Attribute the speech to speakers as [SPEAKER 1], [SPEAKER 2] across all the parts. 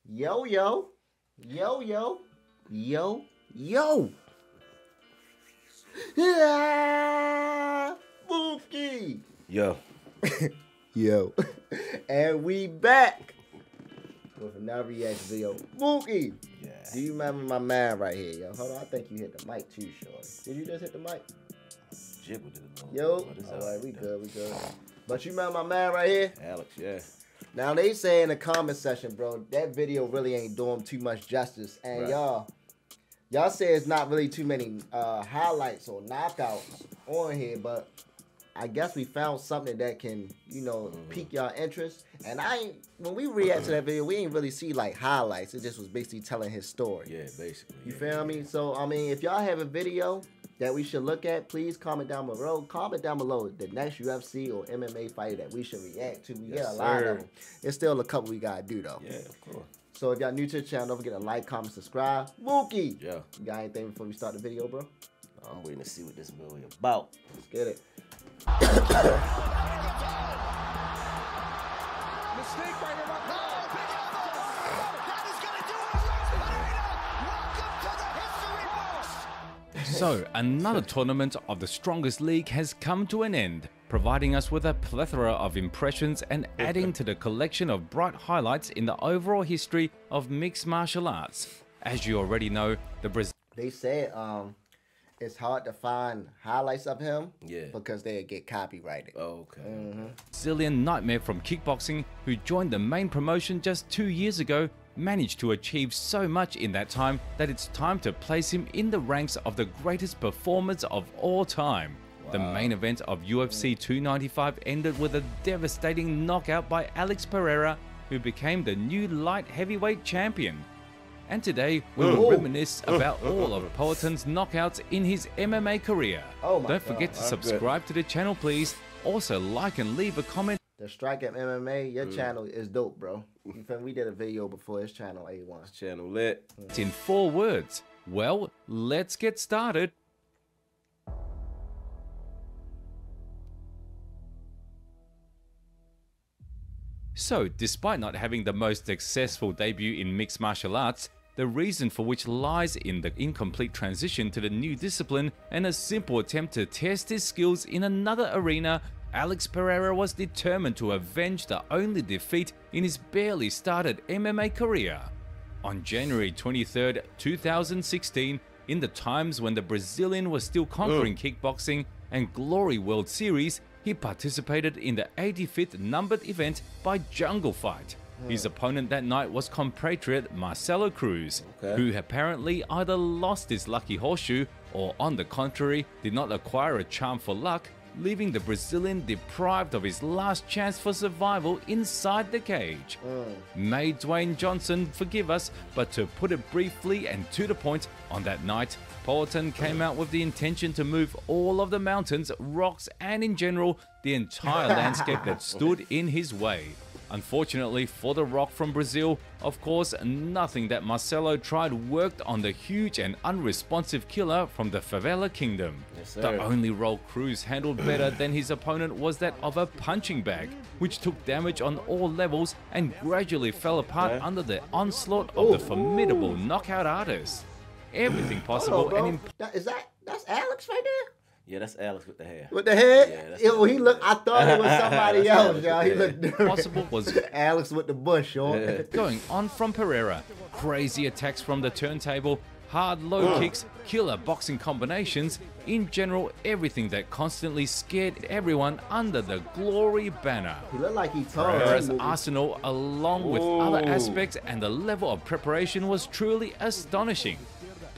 [SPEAKER 1] Yo, yo, yo, yo, yo, yo. Mookie.
[SPEAKER 2] Yo.
[SPEAKER 1] Yo. And we back with another reaction video. Mookie.
[SPEAKER 2] Yeah.
[SPEAKER 1] Do you remember my man right here, yo? Hold on, I think you hit the mic too, shorty. Did you just hit the mic?
[SPEAKER 2] Jiggled it a
[SPEAKER 1] Yo.
[SPEAKER 2] little.
[SPEAKER 1] Alright, we good. But you remember my man right here?
[SPEAKER 2] Alex, yeah.
[SPEAKER 1] Now they say in the comment section, bro, that video really ain't doing too much justice. And
[SPEAKER 2] Right.
[SPEAKER 1] y'all say it's not really too many highlights or knockouts on here, but I guess we found something that can, pique y'all interest. And when we react to that video, we ain't really see like highlights. It just was basically telling his story.
[SPEAKER 2] Yeah, basically.
[SPEAKER 1] You feel me? So, I mean, if y'all have a video that we should look at, please comment down below. Comment down below the next UFC or MMA fighter that we should react to. We get a lot of them. There's still a couple we gotta do though.
[SPEAKER 2] Yeah, of course.
[SPEAKER 1] So if y'all new to the channel, don't forget to like, comment, subscribe. Mookie!
[SPEAKER 2] Yeah.
[SPEAKER 1] You got anything before we start the video, bro?
[SPEAKER 2] I'm waiting to see what this movie about.
[SPEAKER 1] Let's get it.
[SPEAKER 3] Mistake by him. That is going to do it. Welcome to the history books.
[SPEAKER 4] So, another tournament of the strongest league has come to an end, providing us with a plethora of impressions and adding to the collection of bright highlights in the overall history of mixed martial arts. As you already know,
[SPEAKER 1] They said it's hard to find highlights of him because they get copyrighted.
[SPEAKER 2] Oh, okay.
[SPEAKER 4] Brazilian nightmare from kickboxing, who joined the main promotion just 2 years ago, managed to achieve so much in that time that it's time to place him in the ranks of the greatest performers of all time. The main event of UFC 295 ended with a devastating knockout by Alex Pereira, who became the new light heavyweight champion. And today, we will reminisce about all of Poaton's knockouts in his MMA career.
[SPEAKER 1] Oh my
[SPEAKER 4] Don't forget to subscribe to the channel, please. Also, like and leave a comment.
[SPEAKER 1] The Strike at MMA, your channel is dope, bro. You feel me? We did a video before his channel A1.
[SPEAKER 2] Channel lit.
[SPEAKER 4] In 4 words. Well, let's get started. So, despite not having the most successful debut in mixed martial arts, the reason for which lies in the incomplete transition to the new discipline and a simple attempt to test his skills in another arena, Alex Pereira was determined to avenge the only defeat in his barely started MMA career. On January 23, 2016, in the times when the Brazilian was still conquering kickboxing and Glory World Series, he participated in the 85th numbered event by Jungle Fight. His opponent that night was compatriot Marcelo Cruz, who apparently either lost his lucky horseshoe or, on the contrary, did not acquire a charm for luck, leaving the Brazilian deprived of his last chance for survival inside the cage. May Dwayne Johnson forgive us, but to put it briefly and to the point, on that night, Poaton came out with the intention to move all of the mountains, rocks, and in general, the entire landscape that stood in his way. Unfortunately for the Rock from Brazil, of course, nothing that Marcelo tried worked on the huge and unresponsive killer from the favela kingdom. The only role Cruz handled better than his opponent was that of a punching bag, which took damage on all levels and gradually fell apart under the onslaught of the formidable knockout artist. Everything possible and
[SPEAKER 1] that's Alex right there?
[SPEAKER 2] Yeah, that's Alex with the hair.
[SPEAKER 1] With the head?
[SPEAKER 2] Yeah, that's
[SPEAKER 1] Yo, he looked. I thought it was somebody else, y'all. He looked different.
[SPEAKER 4] possible was
[SPEAKER 1] Alex with the bush, y'all.
[SPEAKER 4] going on from Pereira. Crazy attacks from the turntable, hard low kicks, killer boxing combinations, in general everything that constantly scared everyone under the Glory banner.
[SPEAKER 1] He looked like he tall.
[SPEAKER 4] Pereira's arsenal, along with other aspects and the level of preparation, was truly astonishing.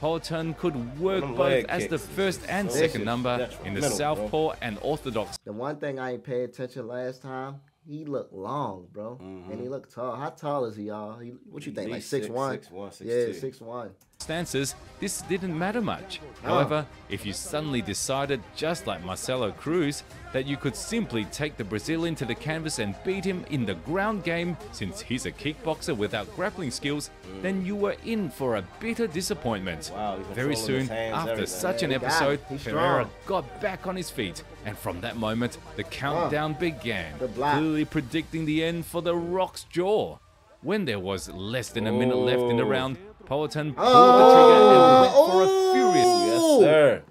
[SPEAKER 4] Poaton could work both as the first and second number in the southpaw and orthodox.
[SPEAKER 1] The one thing I ain't paid attention last time, he looked long, bro. And he looked tall. How tall is he, y'all? What you think, like 6'1"?
[SPEAKER 2] 6'1", 6'2".
[SPEAKER 1] Yeah, 6'1".
[SPEAKER 4] Stances, this didn't matter much. However, if you suddenly decided, just like Marcelo Cruz, that you could simply take the Brazilian to the canvas and beat him in the ground game, since he's a kickboxer without grappling skills, then you were in for a bitter disappointment. Very soon, after such an episode, Pereira got back on his feet, and from that moment, the countdown began, clearly predicting the end for the Rock's jaw. When there was less than a minute left in the round, Poatan pulled the trigger and went for a furious...
[SPEAKER 2] Yes, sir.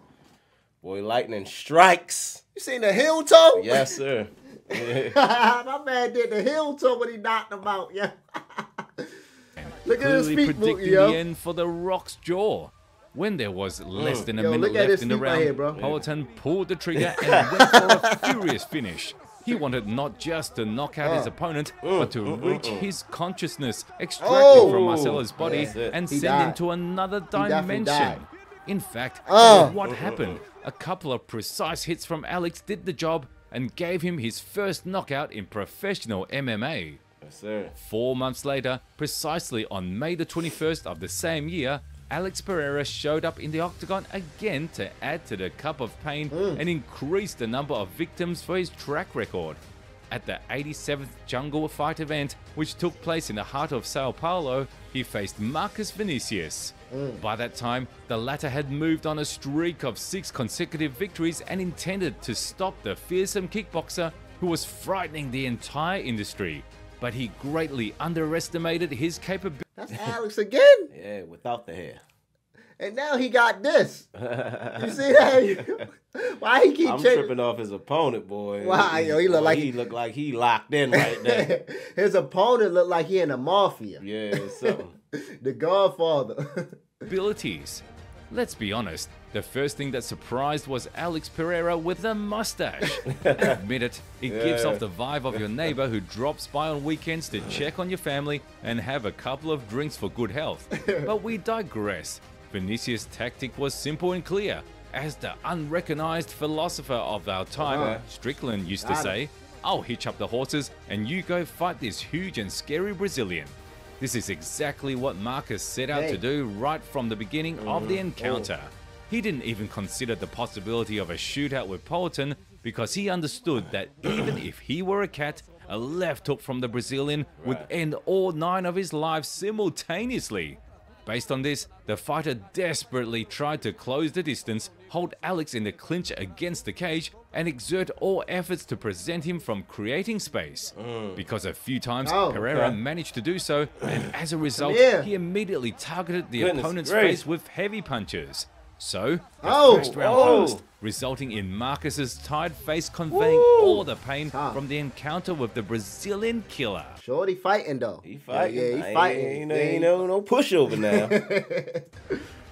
[SPEAKER 2] Boy, lightning strikes.
[SPEAKER 1] You seen the heel toe?
[SPEAKER 2] Yes, sir.
[SPEAKER 1] My man did the heel toe when he knocked him out, yeah. Look at his
[SPEAKER 4] Clearly
[SPEAKER 1] feet,
[SPEAKER 4] predicting
[SPEAKER 1] Mookie, yo.
[SPEAKER 4] the end for the Rock's jaw. When there was less than a
[SPEAKER 1] Yo,
[SPEAKER 4] minute
[SPEAKER 1] look at
[SPEAKER 4] left
[SPEAKER 1] his
[SPEAKER 4] in the
[SPEAKER 1] feet right
[SPEAKER 4] round,
[SPEAKER 1] here, bro.
[SPEAKER 4] Poatan pulled the trigger and went for a furious finish. He wanted not just to knock out his opponent, but to reach his consciousness, extracting from Marcelo's body and
[SPEAKER 1] He
[SPEAKER 4] send him
[SPEAKER 1] died.
[SPEAKER 4] to another
[SPEAKER 1] definitely died.
[SPEAKER 4] dimension. In fact, that is what happened. A couple of precise hits from Alex did the job and gave him his first knockout in professional MMA.
[SPEAKER 2] Yes, sir.
[SPEAKER 4] 4 months later, precisely on May the 21st of the same year, Alex Pereira showed up in the octagon again to add to the cup of pain and increase the number of victims for his track record. At the 87th Jungle Fight event, which took place in the heart of Sao Paulo, he faced Marcus Vinicius. By that time, the latter had moved on a streak of 6 consecutive victories and intended to stop the fearsome kickboxer who was frightening the entire industry. But he greatly underestimated his capability.
[SPEAKER 1] That's Alex again.
[SPEAKER 2] Yeah, without the hair.
[SPEAKER 1] And now he got this. You see that? Why he keep
[SPEAKER 2] I'm
[SPEAKER 1] changing?
[SPEAKER 2] tripping off his opponent, boy.
[SPEAKER 1] Why? Yo, he look like
[SPEAKER 2] he looked like he locked in right there.
[SPEAKER 1] His opponent looked like he in the mafia.
[SPEAKER 2] Yeah, it's something.
[SPEAKER 1] The Godfather.
[SPEAKER 4] Abilities. Let's be honest, the first thing that surprised was Alex Pereira with a mustache. Admit it, it gives off the vibe of your neighbor who drops by on weekends to check on your family and have a couple of drinks for good health. But we digress. Vinicius' tactic was simple and clear. As the unrecognized philosopher of our time, Strickland used to say, "I'll hitch up the horses and you go fight this huge and scary Brazilian." This is exactly what Marcus set out to do right from the beginning of the encounter. He didn't even consider the possibility of a shootout with Poatan because he understood that even if he were a cat, a left hook from the Brazilian would end all 9 of his lives simultaneously. Based on this, the fighter desperately tried to close the distance, hold Alex in the clinch against the cage, and exert all efforts to prevent him from creating space. Because a few times, Pereira managed to do so, and as a result, he immediately targeted the opponent's face with heavy punches. So, the first round closed, resulting in Marcus's tired face conveying all the pain from the encounter with the Brazilian killer.
[SPEAKER 1] Shorty fighting though.
[SPEAKER 2] He fighting.
[SPEAKER 1] Yeah, he fighting.
[SPEAKER 2] Ain't no pushover now.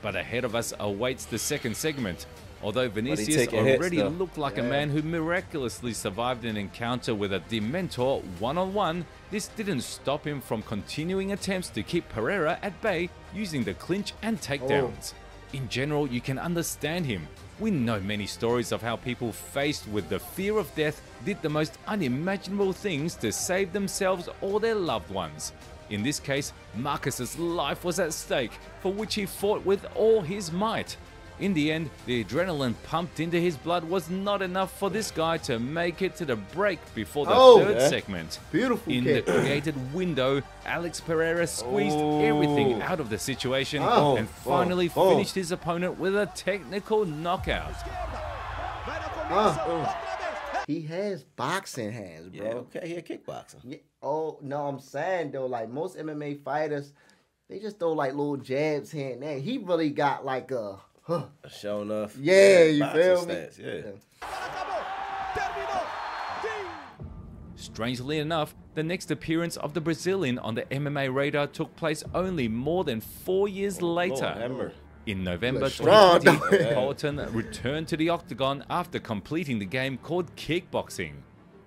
[SPEAKER 4] But ahead of us awaits the second segment. Although Vinicius already looked like a man who miraculously survived an encounter with a Dementor one-on-one, this didn't stop him from continuing attempts to keep Pereira at bay using the clinch and takedowns. In general, you can understand him. We know many stories of how people faced with the fear of death did the most unimaginable things to save themselves or their loved ones. In this case, Marcus's life was at stake, for which he fought with all his might. In the end, the adrenaline pumped into his blood was not enough for this guy to make it to the break before the third segment.
[SPEAKER 1] Beautiful
[SPEAKER 4] In
[SPEAKER 1] kick.
[SPEAKER 4] the created window, Alex Pereira squeezed everything out of the situation and finally finished his opponent with a technical knockout.
[SPEAKER 1] He has boxing hands, bro.
[SPEAKER 2] Yeah, okay, yeah, kickboxing.
[SPEAKER 1] Yeah. Oh, no, I'm saying though, like most MMA fighters, they just throw like little jabs here and there. He really got like a
[SPEAKER 2] Sure enough.
[SPEAKER 1] Yeah, you
[SPEAKER 2] boxing
[SPEAKER 1] feel me?
[SPEAKER 2] stats, yeah.
[SPEAKER 4] Strangely enough, the next appearance of the Brazilian on the MMA radar took place only more than 4 years later. In November 2020, Poatan returned to the octagon after completing the game called kickboxing.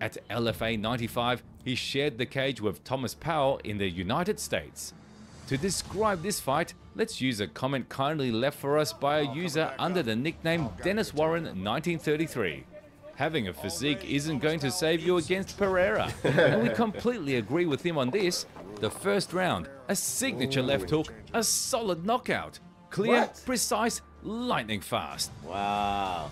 [SPEAKER 4] At LFA 95, he shared the cage with Thomas Powell in the United States. To describe this fight, let's use a comment kindly left for us by a user under the nickname Dennis Warren 1933. Having a physique isn't going to save you against Pereira, and we completely agree with him on this. The first round, a signature left hook, a solid knockout. Clear, precise, lightning fast.
[SPEAKER 2] Wow.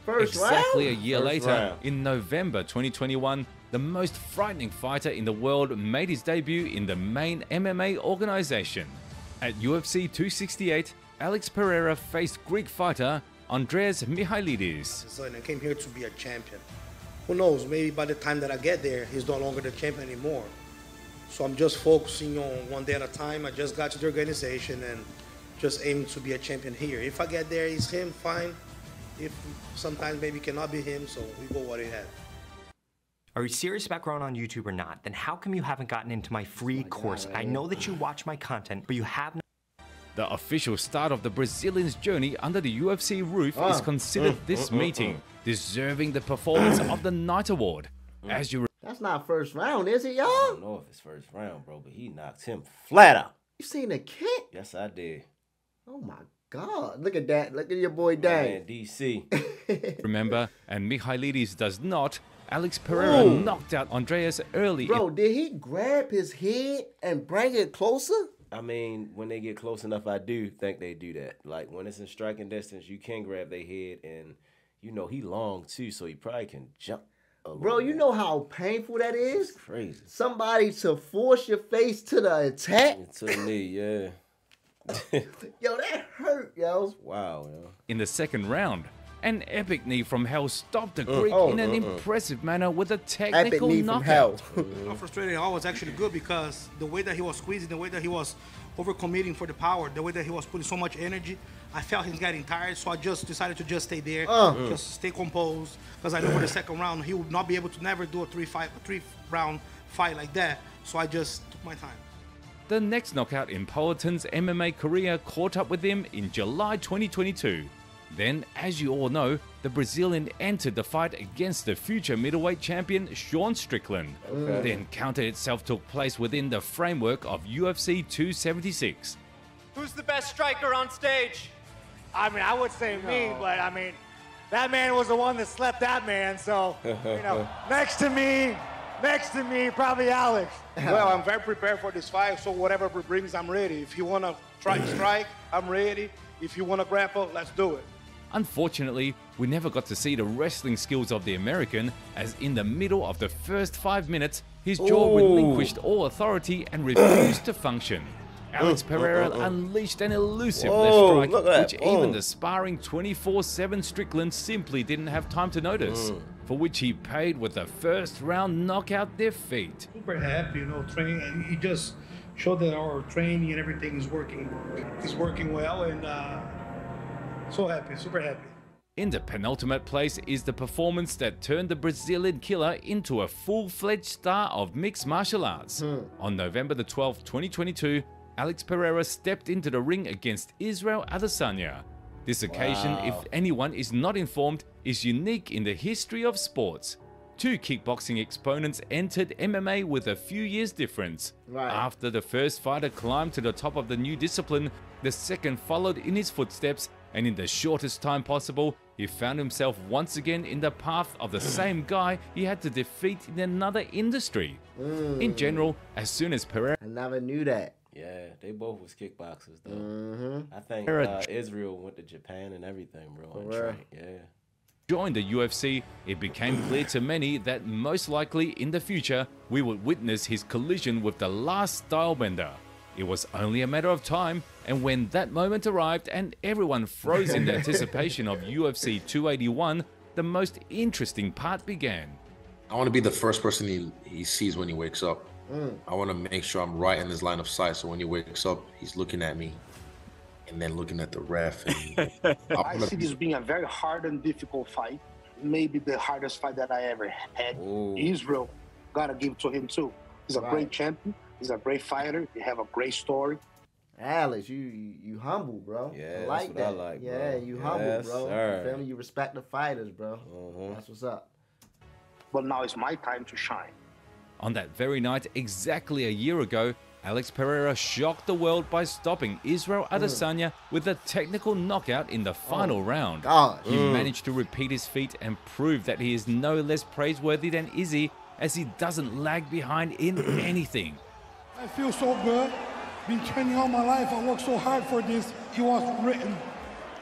[SPEAKER 4] Exactly a year later, in November 2021, the most frightening fighter in the world made his debut in the main MMA organization. At UFC 268, Alex Pereira faced Greek fighter Andreas Mihailidis.
[SPEAKER 5] So I came here to be a champion. Who knows, maybe by the time that I get there, he's no longer the champion anymore. So I'm just focusing on one day at a time. I just got to the organization and just aiming to be a champion here. If I get there, it's him, fine. If sometimes maybe cannot be him, so we go what he had.
[SPEAKER 6] Are you serious about growing on YouTube or not? Then how come you haven't gotten into my free course? I know that you watch my content, but you have not.
[SPEAKER 4] The official start of the Brazilian's journey under the UFC roof is considered this meeting, deserving the performance of the night award. As you
[SPEAKER 1] That's not first round, is it, y'all?
[SPEAKER 2] I don't know if it's first round, bro, but he knocked him flat out.
[SPEAKER 1] You seen the kick?
[SPEAKER 2] Yes, I did.
[SPEAKER 1] Oh my God! Look at that! Look at your boy Dang.
[SPEAKER 2] Man, DC.
[SPEAKER 4] remember, and Michailidis does not, Alex Pereira knocked out Andreas early.
[SPEAKER 1] Bro, did he grab his head and bring it closer?
[SPEAKER 2] I mean, when they get close enough, I do think they do that. Like, when it's in striking distance, you can grab their head, and, you know, he long, too, so he probably can jump a little
[SPEAKER 1] Bro, you
[SPEAKER 2] bit.
[SPEAKER 1] know how painful that is?
[SPEAKER 2] It's crazy.
[SPEAKER 1] Somebody to force your face to the attack?
[SPEAKER 2] It took me, yeah.
[SPEAKER 1] Yo, that hurt, yo.
[SPEAKER 2] Wow, yo.
[SPEAKER 4] In the second round, an epic knee from hell stopped the Greek in an impressive manner with a
[SPEAKER 1] Epic
[SPEAKER 4] technical
[SPEAKER 1] knee from
[SPEAKER 4] knockout.
[SPEAKER 1] hell.
[SPEAKER 5] How frustrating I was actually good because the way that he was squeezing, the way that he was overcommitting for the power, the way that he was putting so much energy, I felt him getting tired, so I just decided to just stay there, just stay composed, because I know for the second round he would not be able to never do a three-round fight like that, so I just took my time.
[SPEAKER 4] The next knockout in Politan's MMA career caught up with him in July 2022. Then, as you all know, the Brazilian entered the fight against the future middleweight champion Sean Strickland. The encounter itself took place within the framework of UFC 276.
[SPEAKER 7] Who's the best striker on stage?
[SPEAKER 8] I mean, I would say me, but I mean, that man was the one that slept that man. So, you know, next to me, probably Alex.
[SPEAKER 5] Well, I'm very prepared for this fight, so whatever it brings, I'm ready. If you want to try to strike, I'm ready. If you want to grapple, let's do it.
[SPEAKER 4] Unfortunately, we never got to see the wrestling skills of the American, as in the middle of the first 5 minutes, his jaw relinquished all authority and refused to function. Alex Pereira unleashed an elusive left strike, which even the sparring 24/7 Strickland simply didn't have time to notice, for which he paid with a first-round knockout defeat.
[SPEAKER 5] Super happy, you know, training. He just showed that our training and everything is working well, and so happy, super happy.
[SPEAKER 4] In the penultimate place is the performance that turned the Brazilian killer into a full-fledged star of mixed martial arts. On November the 12th, 2022, Alex Pereira stepped into the ring against Israel Adesanya. This occasion, if anyone is not informed, is unique in the history of sports. Two kickboxing exponents entered MMA with a few years difference. After the first fighter climbed to the top of the new discipline, the second followed in his footsteps, and in the shortest time possible, he found himself once again in the path of the same guy he had to defeat in another industry. In general, as soon as Pereira
[SPEAKER 1] I never knew that.
[SPEAKER 2] Yeah, they both was kickboxers, though. I think Israel went to Japan and everything, bro. And trained. Yeah.
[SPEAKER 4] joined the UFC, it became clear to many that most likely in the future we would witness his collision with the last stylebender. It was only a matter of time, and when that moment arrived and everyone froze in anticipation of UFC 281, the most interesting part began.
[SPEAKER 9] I want to be the first person he sees when he wakes up. I want to make sure I'm right in his line of sight, so when he wakes up, he's looking at me and then looking at the ref. And
[SPEAKER 10] I see this being a very hard and difficult fight. Maybe the hardest fight that I ever had. Israel, gotta give it to him too. He's a great champion. He's a great fighter. You have a great story.
[SPEAKER 1] Alex, you humble, bro.
[SPEAKER 2] Yeah,
[SPEAKER 1] I like
[SPEAKER 2] that's
[SPEAKER 1] that.
[SPEAKER 2] what I like, bro.
[SPEAKER 1] Yeah, you humble, bro.
[SPEAKER 2] Sir.
[SPEAKER 1] You feel me? You respect the fighters, bro. That's what's up.
[SPEAKER 10] But now it's my time to shine.
[SPEAKER 4] On that very night, exactly a year ago, Alex Pereira shocked the world by stopping Israel Adesanya with a technical knockout in the final round. He managed to repeat his feat and prove that he is no less praiseworthy than Izzy, as he doesn't lag behind in anything.
[SPEAKER 5] I feel so good. Been training all my life. I worked so hard for this. It was written.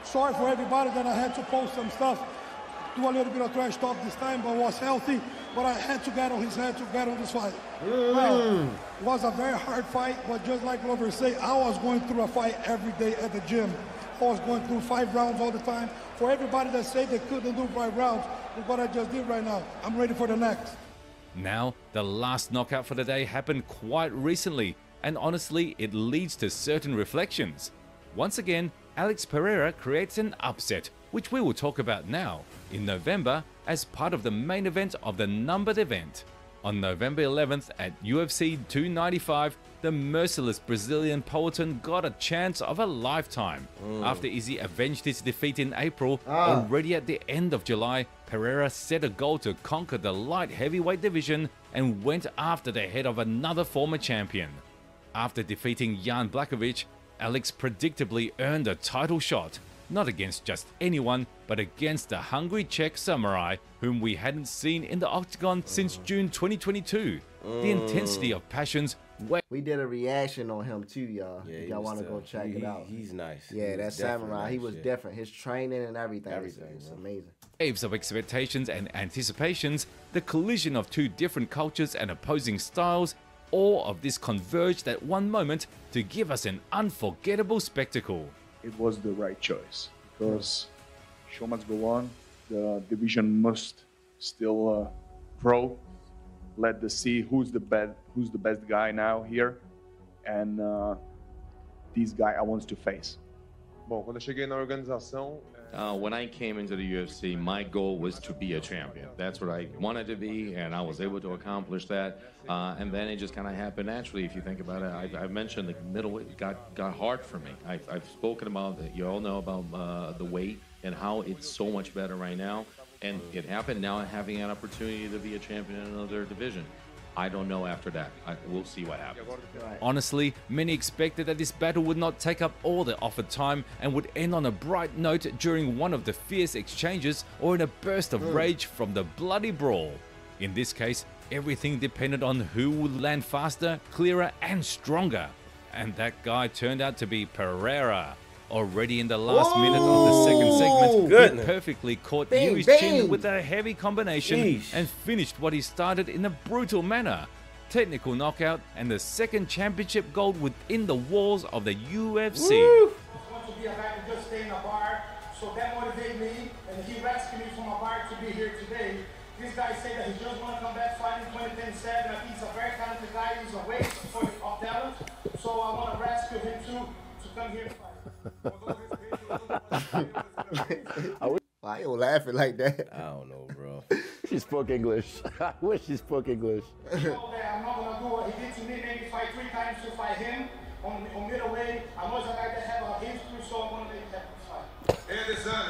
[SPEAKER 5] Sorry for everybody that I had to post some stuff. Do a little bit of trash talk this time, but was healthy. But I had to get on his head to get on this fight. Well, it was a very hard fight, but just like Glover said, I was going through a fight every day at the gym. I was going through 5 rounds all the time. For everybody that said they couldn't do 5 rounds, look what I just did right now. I'm ready for the next.
[SPEAKER 4] Now, the last knockout for the day happened quite recently, and honestly, it leads to certain reflections. Once again, Alex Pereira creates an upset, which we will talk about now, in November as part of the main event of the numbered event. On November 11th at UFC 295, the merciless Brazilian Poetin got a chance of a lifetime. After Izzy avenged his defeat in April, already at the end of July, Pereira set a goal to conquer the light heavyweight division and went after the head of another former champion. After defeating Jan Blachowicz, Alex predictably earned a title shot, not against just anyone, but against the hungry Czech samurai whom we hadn't seen in the octagon since June 2022. The intensity of passions.
[SPEAKER 1] We did a reaction on him too, y'all.
[SPEAKER 2] Yeah,
[SPEAKER 1] y'all want to go check it out.
[SPEAKER 2] He's nice.
[SPEAKER 1] Yeah, that samurai,
[SPEAKER 2] nice,
[SPEAKER 1] he was different. His training and everything. It's amazing.
[SPEAKER 4] Waves of expectations and anticipations, the collision of two different cultures and opposing styles, all of this converged at one moment to give us an unforgettable spectacle.
[SPEAKER 11] It was the right choice because show must go on. The division must still grow. Let us see who's the best guy now here, and this guy I want to face.
[SPEAKER 12] Bom, quando eu cheguei na organização,
[SPEAKER 13] when I came into the UFC, my goal was to be a champion. That's what I wanted to be, and I was able to accomplish that. And then it just kind of happened naturally. If you think about it, I mentioned the middleweight got hard for me. I've spoken about that. You all know about the weight and how it's so much better right now. And it happened now, having an opportunity to be a champion in another division. I don't know after that. We'll see what happens.
[SPEAKER 4] Honestly, many expected that this battle would not take up all the offered time and would end on a bright note during one of the fierce exchanges or in a burst of rage from the bloody brawl. In this case, everything depended on who would land faster, clearer and stronger. And that guy turned out to be Pereira. Already in the last minute of the second segment, he perfectly caught Yui's chin with a heavy combination and finished what he started in a brutal manner. Technical knockout and the second championship gold within the walls of the UFC.
[SPEAKER 5] I want to be a guy who just stay in a bar, so that motivated me, and he rescued me from a bar to be here today. This guy said that he just want to come back fighting 2027. I think he's a very talented guy. He's a waste of talent, so I want to rescue him too to come here and fight.
[SPEAKER 1] Why you laughing like that?
[SPEAKER 2] I don't know, bro.
[SPEAKER 14] She spoke English. I wish she spoke English.
[SPEAKER 5] I'm not gonna do what he did to me. Maybe fight 3 times to fight him on middleweight. I know it's a guy that have a history, so I'm gonna make that fight.
[SPEAKER 12] Hey, the son,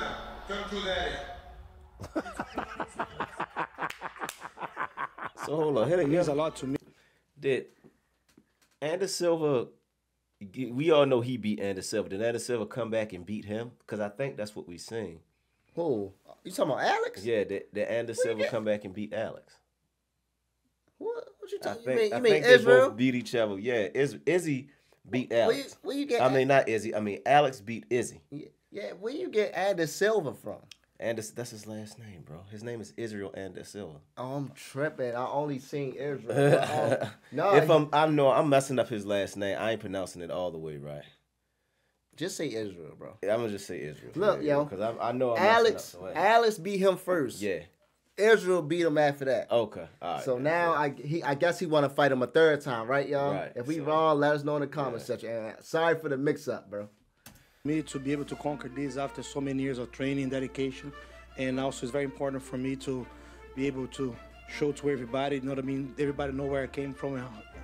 [SPEAKER 12] come to daddy.
[SPEAKER 2] So hold on,
[SPEAKER 15] it means a lot to me.
[SPEAKER 2] Did Anderson Silva? We all know he beat Anderson Silva. Did Anderson Silva come back and beat him? Because I think that's what we seen.
[SPEAKER 1] Who? You talking about Alex?
[SPEAKER 2] Yeah, did Anderson Silva come back and beat Alex?
[SPEAKER 1] What you talking
[SPEAKER 2] about? I
[SPEAKER 1] think
[SPEAKER 2] they
[SPEAKER 1] Israel?
[SPEAKER 2] both beat each other. Yeah, Izzy beat Alex.
[SPEAKER 1] Where you get
[SPEAKER 2] not Izzy. Alex beat Izzy.
[SPEAKER 1] Yeah, where you get Anderson Silva from?
[SPEAKER 2] That's his last name, bro. His name is Israel Anderson Silva.
[SPEAKER 1] Oh, I'm tripping. I only seen Israel.
[SPEAKER 2] I'm messing up his last name. I ain't pronouncing it all the way right.
[SPEAKER 1] Just say Israel, bro.
[SPEAKER 2] Yeah, I'm gonna just say Israel.
[SPEAKER 1] Look, yo,
[SPEAKER 2] because I know I'm
[SPEAKER 1] Alex beat him first.
[SPEAKER 2] Yeah.
[SPEAKER 1] Israel beat him after that.
[SPEAKER 2] Okay. All right.
[SPEAKER 1] So now I guess he want to fight him a third time, right, y'all?
[SPEAKER 2] Right.
[SPEAKER 1] If we wrong, let us know in the comment section. And sorry for the mix-up, bro.
[SPEAKER 15] Me to be able to conquer this after so many years of training, dedication, and also it's very important for me to be able to show to everybody, you know what I mean? Everybody know where I came from,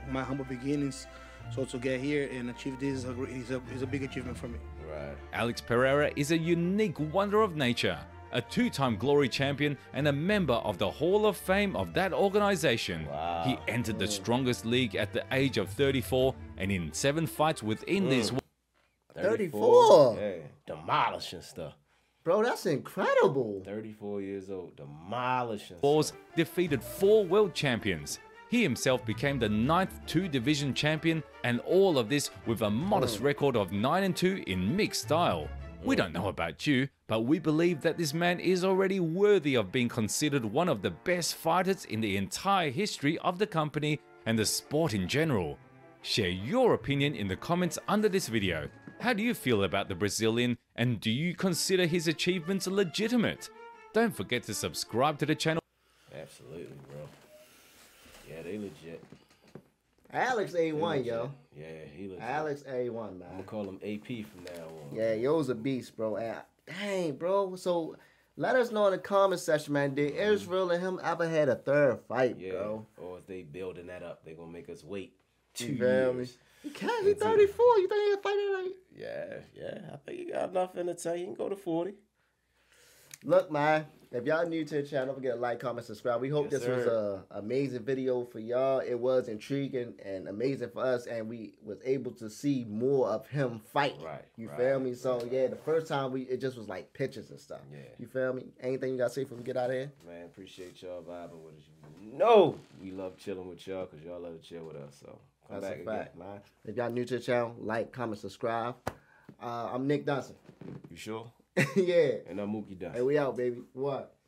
[SPEAKER 15] my humble beginnings. So to get here and achieve this is a big achievement for me.
[SPEAKER 2] Right.
[SPEAKER 4] Alex Pereira is a unique wonder of nature, a 2-time Glory champion and a member of the Hall of Fame of that organization.
[SPEAKER 2] Wow.
[SPEAKER 4] He entered the strongest league at the age of 34 and in 7 fights within this
[SPEAKER 1] 34.
[SPEAKER 2] Yeah, demolishing stuff.
[SPEAKER 1] Bro, that's incredible.
[SPEAKER 2] 34 years old, demolishing
[SPEAKER 4] stuff. Defeated 4 world champions. He himself became the 9th 2-division champion, and all of this with a modest record of 9-2 in mixed style. We don't know about you, but we believe that this man is already worthy of being considered one of the best fighters in the entire history of the company and the sport in general. Share your opinion in the comments under this video. How do you feel about the Brazilian, and do you consider his achievements legitimate? Don't forget to subscribe to the channel.
[SPEAKER 2] Absolutely, bro. Yeah, they legit.
[SPEAKER 1] Alex A1, yo.
[SPEAKER 2] Yeah, he legit.
[SPEAKER 1] Alex A1, man.
[SPEAKER 2] I'm gonna call him AP from now on.
[SPEAKER 1] Yeah, yo's a beast, bro. And, dang, bro. So let us know in the comment section, man. Did Israel and him ever had a third fight, bro?
[SPEAKER 2] Or if they building that up, they gonna make us wait 2
[SPEAKER 1] You feel me?
[SPEAKER 2] years.
[SPEAKER 1] He can't. He 34. You think he'll fight it like?
[SPEAKER 2] Yeah. I think he got enough in the tank. He can go to 40.
[SPEAKER 1] Look, man, if y'all new to the channel, don't forget to like, comment, subscribe. We hope this was a amazing video for y'all. It was intriguing and amazing for us, and we was able to see more of him fight.
[SPEAKER 2] Right.
[SPEAKER 1] You feel me? So yeah, the first time it just was like pictures and stuff.
[SPEAKER 2] Yeah.
[SPEAKER 1] You feel me? Anything you gotta say before we get out of here?
[SPEAKER 2] Man, appreciate y'all vibing with us. You know we love chilling with y'all because y'all love to chill with us. So come
[SPEAKER 1] That's
[SPEAKER 2] back
[SPEAKER 1] a fact,
[SPEAKER 2] again.
[SPEAKER 1] man. If y'all new to the channel, like, comment, subscribe. I'm Nick DUNSON.
[SPEAKER 2] You sure?
[SPEAKER 1] Yeah.
[SPEAKER 2] And I'm Mookie DUNSON.
[SPEAKER 1] Hey, we out, baby. What?